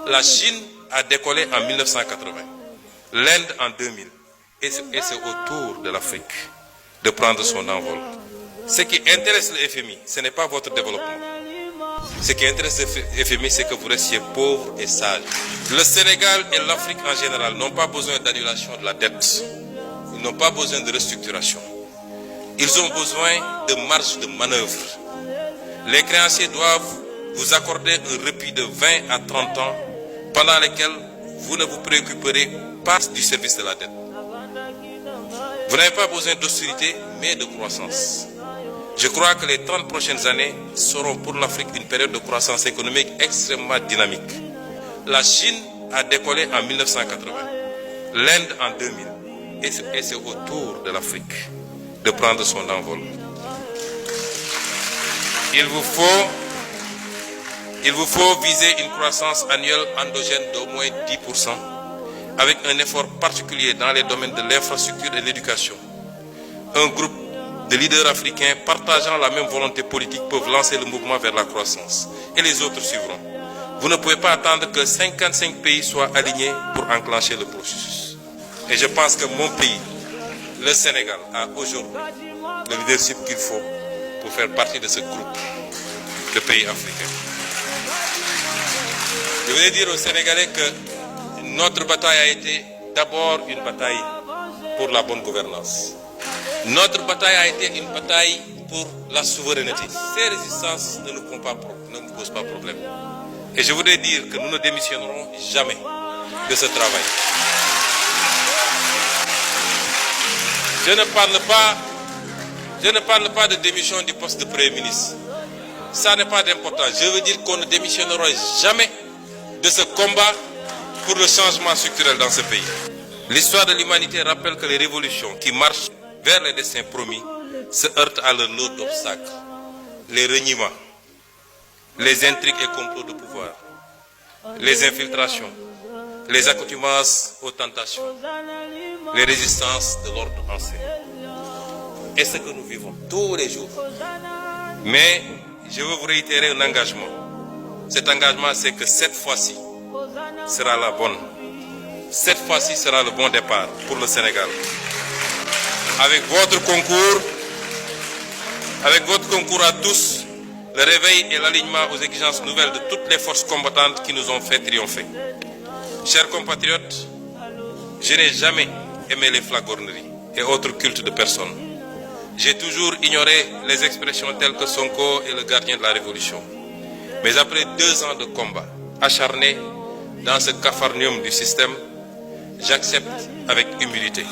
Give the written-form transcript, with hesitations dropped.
La Chine a décollé en 1980, l'Inde en 2000, et c'est au tour de l'Afrique de prendre son envol. Ce qui intéresse le FMI, ce n'est pas votre développement. Ce qui intéresse le FMI, c'est que vous restiez pauvres et sages. Le Sénégal et l'Afrique en général n'ont pas besoin d'annulation de la dette. Ils n'ont pas besoin de restructuration. Ils ont besoin de marge de manœuvre. Les créanciers doivent vous accorder un répit de 20 à 30 ans pendant lesquels vous ne vous préoccuperez pas du service de la dette. Vous n'avez pas besoin d'austérité, mais de croissance. Je crois que les 30 prochaines années seront pour l'Afrique une période de croissance économique extrêmement dynamique. La Chine a décollé en 1980, l'Inde en 2000, et c'est au tour de l'Afrique de prendre son envol. Il vous faut viser une croissance annuelle endogène d'au moins 10%, avec un effort particulier dans les domaines de l'infrastructure et de l'éducation. Un groupe de leaders africains partageant la même volonté politique peuvent lancer le mouvement vers la croissance, et les autres suivront. Vous ne pouvez pas attendre que 55 pays soient alignés pour enclencher le processus. Et je pense que mon pays, le Sénégal, a aujourd'hui le leadership qu'il faut pour faire partie de ce groupe de pays africains. Je voulais dire aux Sénégalais que notre bataille a été d'abord une bataille pour la bonne gouvernance. Notre bataille a été une bataille pour la souveraineté. Ces résistances ne nous posent pas problème. Et je voudrais dire que nous ne démissionnerons jamais de ce travail. Je ne parle pas de démission du poste de Premier ministre. Ça n'est pas d'importance. Je veux dire qu'on ne démissionnera jamais de ce combat pour le changement structurel dans ce pays. L'histoire de l'humanité rappelle que les révolutions qui marchent vers les destins promis se heurtent à leur lot d'obstacles. Les reniements, les intrigues et complots de pouvoir, les infiltrations, les accoutumances aux tentations, les résistances de l'ordre ancien. Et ce que nous vivons tous les jours. Mais je veux vous réitérer un engagement. Cet engagement, c'est que cette fois-ci sera la bonne. Cette fois-ci sera le bon départ pour le Sénégal. Avec votre concours à tous, le réveil et l'alignement aux exigences nouvelles de toutes les forces combattantes qui nous ont fait triompher. Chers compatriotes, je n'ai jamais aimé les flagorneries et autres cultes de personnes. J'ai toujours ignoré les expressions telles que Sonko est le gardien de la révolution. Mais après 2 ans de combat acharné dans ce capharnaüm du système, j'accepte avec humilité